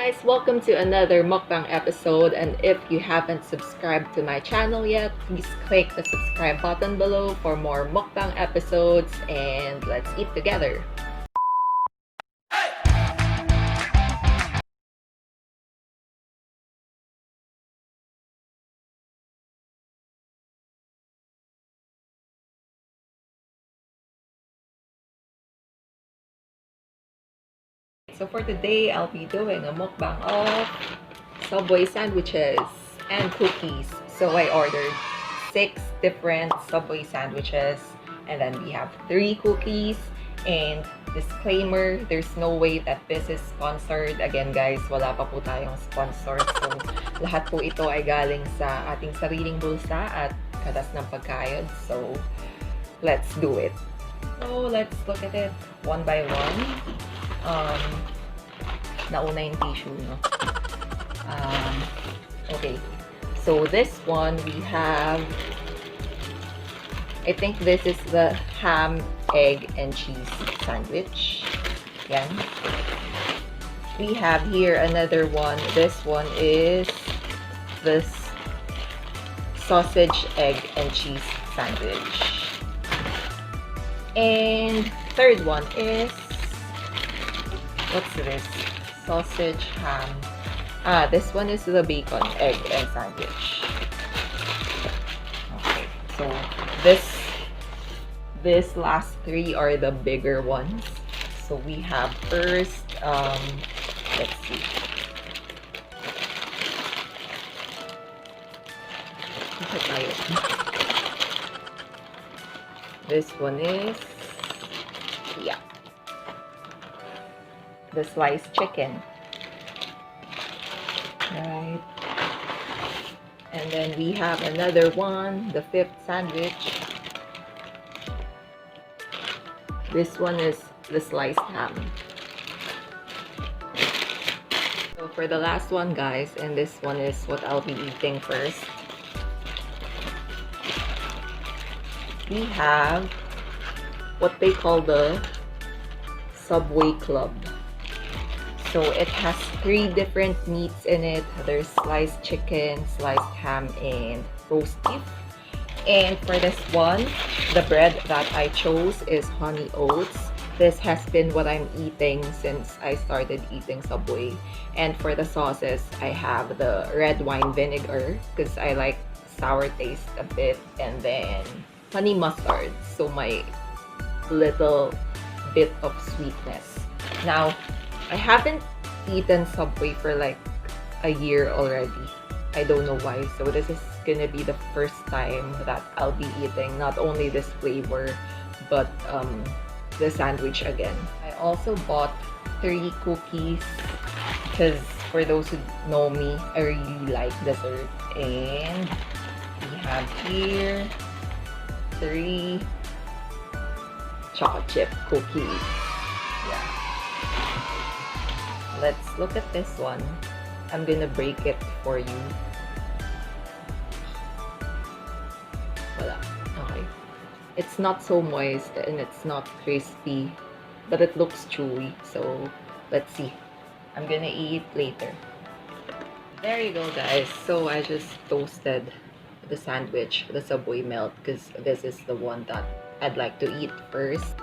guys, welcome to another mukbang episode, and if you haven't subscribed to my channel yet, please click the subscribe button below for more mukbang episodes, and let's eat together. So for today, I'll be doing a mukbang of Subway sandwiches and cookies. So I ordered 6 different Subway sandwiches, and then we have 3 cookies. And disclaimer, there's no way that this is sponsored. Again guys, wala pa po tayong sponsor. So lahat po ito ay galing sa ating sariling bulsa at katas ng pagkayod. So let's do it. So let's look at it one by one. Nauna yung tissue, no? Okay, so this one we have, I think this is the ham, egg, and cheese sandwich. Yan. We have here another one. This one is this sausage, egg, and cheese sandwich. And third one is, what's this? Sausage, ham. This one is the bacon, egg, and sandwich. Okay, so this last 3 are the bigger ones. So we have first, let's see. This one is, yeah, the sliced chicken, right? And then we have another one, the 5th sandwich. This one is the sliced ham. So for the last one guys, and this one is what I'll be eating first, we have what they call the Subway Club. So it has 3 different meats in it. There's sliced chicken, sliced ham, and roast beef. And for this one, the bread that I chose is honey oats. This has been what I'm eating since I started eating Subway. And for the sauces, I have the red wine vinegar because I like sour taste a bit, and then honey mustard, so my little bit of sweetness. Now, I haven't eaten Subway for like a year already. I don't know why. So this is gonna be the first time that I'll be eating not only this flavor, but the sandwich again. I also bought 3 cookies because for those who know me, I really like dessert. And we have here 3 choco chip cookies. Yeah. Let's look at this one. I'm gonna break it for you. Voila. Okay. It's not so moist and it's not crispy, but it looks chewy. So let's see. I'm gonna eat later. There you go guys. So I just toasted the sandwich, the Subway melt, because this is the one that I'd like to eat first.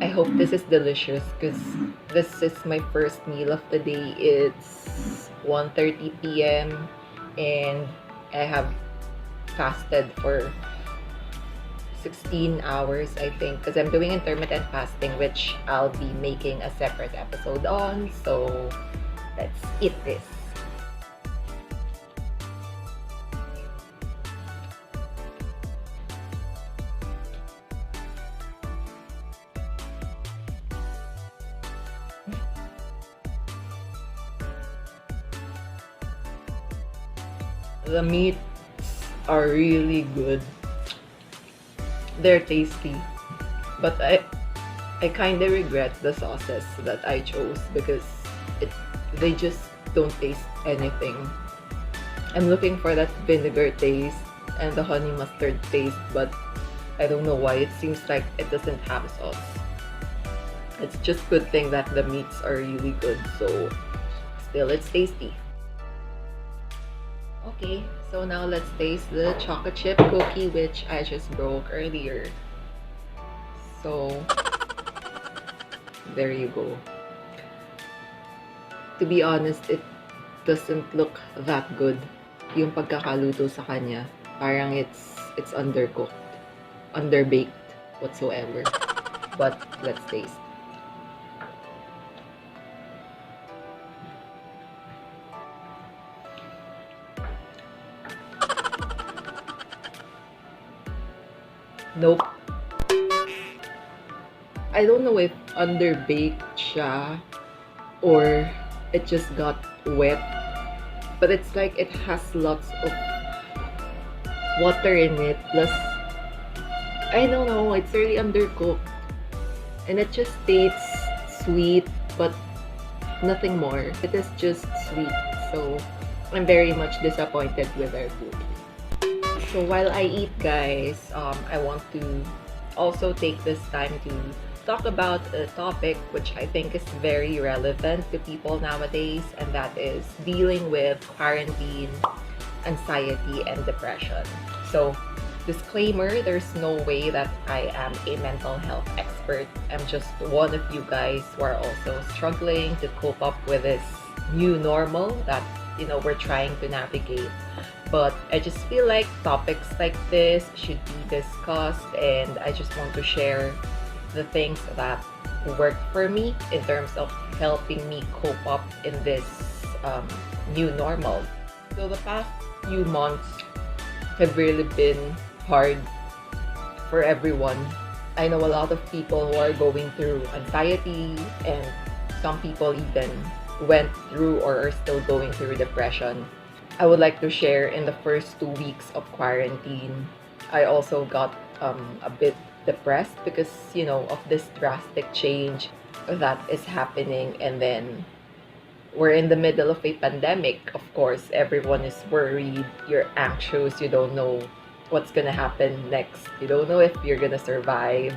I hope this is delicious because this is my first meal of the day. It's 1:30 p.m. and I have fasted for 16 hours, I think, because I'm doing intermittent fasting, which I'll be making a separate episode on. So let's eat this. The meats are really good. They're tasty. But I kind of regret the sauces that I chose because they just don't taste anything. I'm looking for that vinegar taste and the honey mustard taste, but I don't know why. It seems like it doesn't have sauce. It's just good thing that the meats are really good. So still it's tasty. Okay, so now let's taste the choco chip cookie, which I just broke earlier. So there you go. To be honest, it doesn't look that good. Yung pagkakaluto sa kanya, parang it's undercooked, underbaked whatsoever. But let's taste. Nope. I don't know if underbaked siya or it just got wet, but it's like it has lots of water in it, plus I don't know, it's really undercooked and it just tastes sweet but nothing more. It is just sweet, so I'm very much disappointed with our food. So while I eat, guys, I want to also take this time to talk about a topic which I think is very relevant to people nowadays, and that is dealing with quarantine, anxiety, and depression. So, disclaimer, there's no way that I am a mental health expert. I'm just one of you guys who are also struggling to cope up with this new normal that, we're trying to navigate. But I just feel like topics like this should be discussed, and I just want to share the things that work for me in terms of helping me cope up in this new normal. So the past few months have really been hard for everyone. I know a lot of people who are going through anxiety, and some people even went through or are still going through depression. I would like to share, in the first 2 weeks of quarantine, I also got a bit depressed because, of this drastic change that is happening. And then we're in the middle of a pandemic. Of course, everyone is worried. You're anxious. You don't know what's gonna happen next. You don't know if you're gonna survive.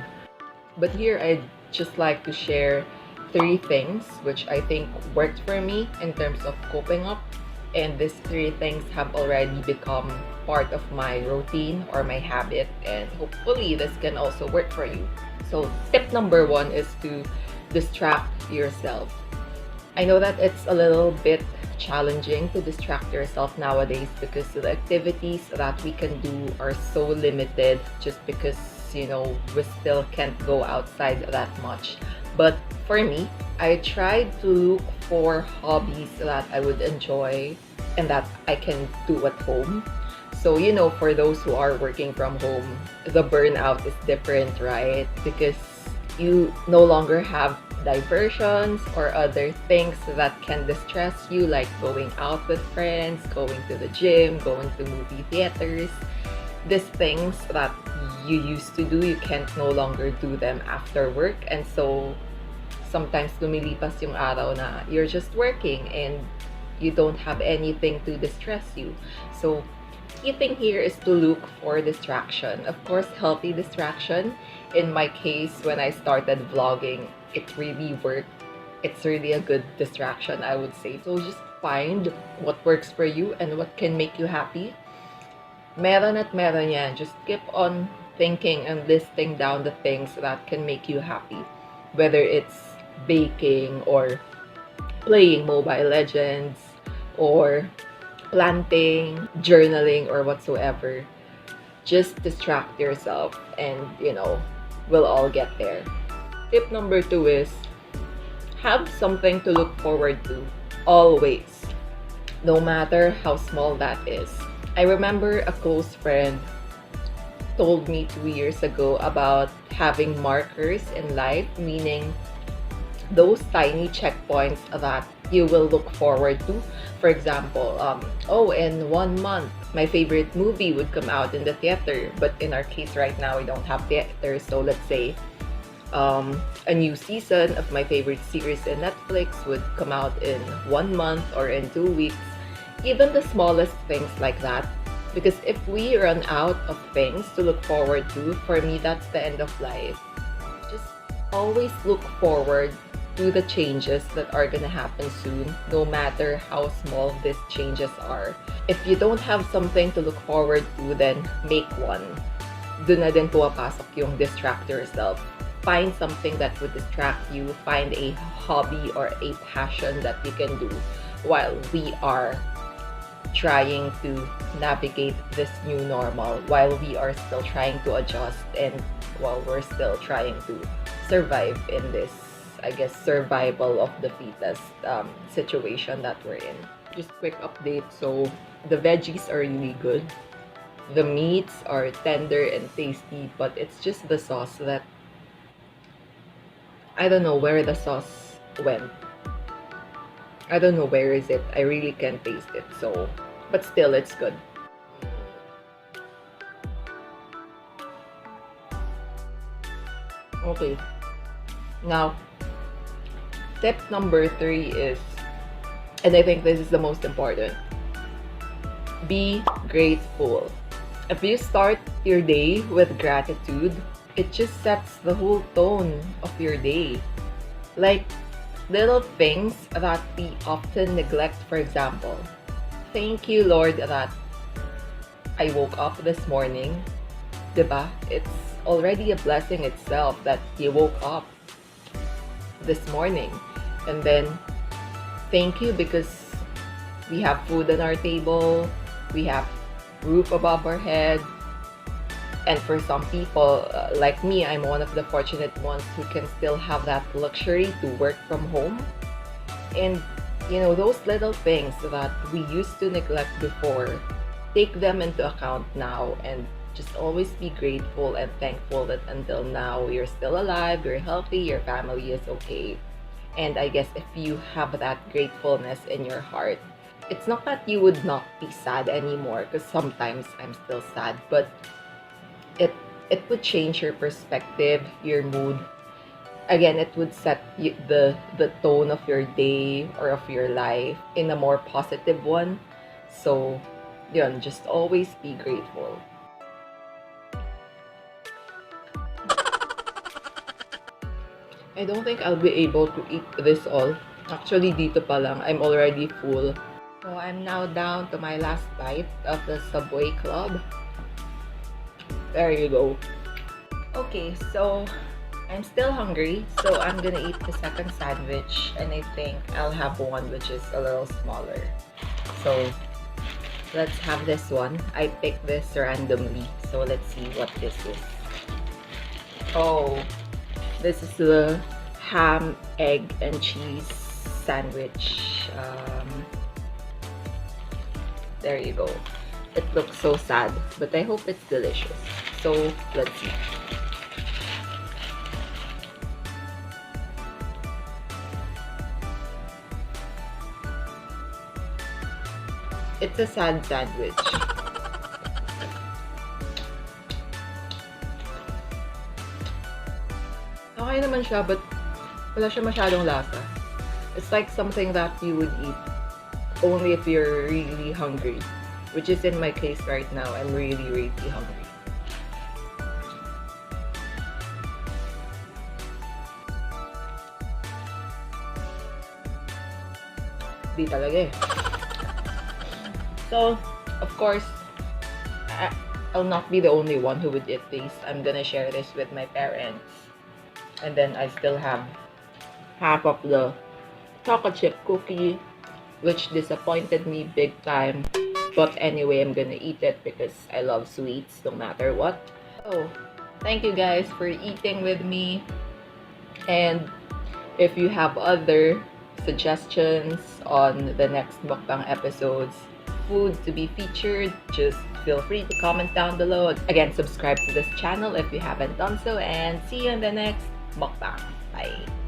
But here, I'd just like to share 3 things which I think worked for me in terms of coping up. And these 3 things have already become part of my routine or my habit, and hopefully this can also work for you. So tip number 1 is to distract yourself. I know that it's a little bit challenging to distract yourself nowadays because the activities that we can do are so limited just because, we still can't go outside that much. But for me, I tried to look for hobbies that I would enjoy and that I can do at home. So, for those who are working from home, the burnout is different, right? Because you no longer have diversions or other things that can distress you, like going out with friends, going to the gym, going to movie theaters. These things that you used to do, you can't no longer do them after work. And so sometimes lumilipas yung araw na you're just working and you don't have anything to distress you. So key thing here is to look for distraction. Of course, healthy distraction. In my case, when I started vlogging, it really worked. It's really a good distraction, I would say. So just find what works for you and what can make you happy. Meron at meron yan. Just keep on thinking and listing down the things that can make you happy. Whether it's baking or playing Mobile Legends or planting, journaling, or whatsoever. Just distract yourself and, we'll all get there. Tip number 2 is have something to look forward to, always, no matter how small that is. I remember a close friend told me 2 years ago about having markers in life, meaning those tiny checkpoints that you will look forward to. For example, in 1 month, my favorite movie would come out in the theater. But in our case right now, we don't have theaters. So let's say a new season of my favorite series in Netflix would come out in 1 month or in 2 weeks. Even the smallest things like that. Because if we run out of things to look forward to, for me, that's the end of life. Just always look forward to the changes that are gonna happen soon, no matter how small these changes are. If you don't have something to look forward to, then make one. Doon na din pumapasok yung distract yourself. Find something that would distract you. Find a hobby or a passion that you can do while we are trying to navigate this new normal, while we are still trying to adjust, and while we're still trying to survive in this, I guess, survival of the fittest situation that we're in. Just quick update. So the veggies are really good. The meats are tender and tasty, but it's just the sauce that I don't know where the sauce went. I don't know where is it. I really can't taste it. So, but still, it's good. Okay. Now, tip number 3 is, and I think this is the most important, be grateful. If you start your day with gratitude, it just sets the whole tone of your day. Like little things that we often neglect, for example, thank you, Lord, that I woke up this morning. Diba? It's already a blessing itself that you woke up this morning. And then, thank you because we have food on our table, we have roof above our head, and for some people, like me, I'm one of the fortunate ones who can still have that luxury to work from home. And you know, those little things that we used to neglect before, take them into account now and just always be grateful and thankful that until now you're still alive, you're healthy, your family is okay. And I guess if you have that gratefulness in your heart, it's not that you would not be sad anymore, because sometimes I'm still sad, but it would change your perspective, your mood. Again, it would set the tone of your day or of your life in a more positive one. So, yun, just always be grateful. I don't think I'll be able to eat this all. Actually, dito pa lang, I'm already full. So, I'm now down to my last bite of the Subway Club. There you go. Okay, so I'm still hungry, so I'm gonna eat the second sandwich, and I think I'll have one which is a little smaller. So let's have this one. I picked this randomly, so let's see what this is. Oh, this is the ham, egg, and cheese sandwich. There you go. It looks so sad, but I hope it's delicious. So let's see. It's a sad sandwich. Okay naman siya, but wala siya masyadong lasa. It's like something that you would eat only if you're really hungry. Which is in my case right now. I'm really, really hungry. Di talaga eh. So, of course, I'll not be the only one who would eat this. I'm gonna share this with my parents. And then I still have half of the chocolate chip cookie, which disappointed me big time. But anyway, I'm gonna eat it because I love sweets no matter what. So, thank you guys for eating with me. And if you have other suggestions on the next mukbang episodes, food to be featured, just feel free to comment down below. Again, subscribe to this channel if you haven't done so, and see you in the next mukbang. Bye!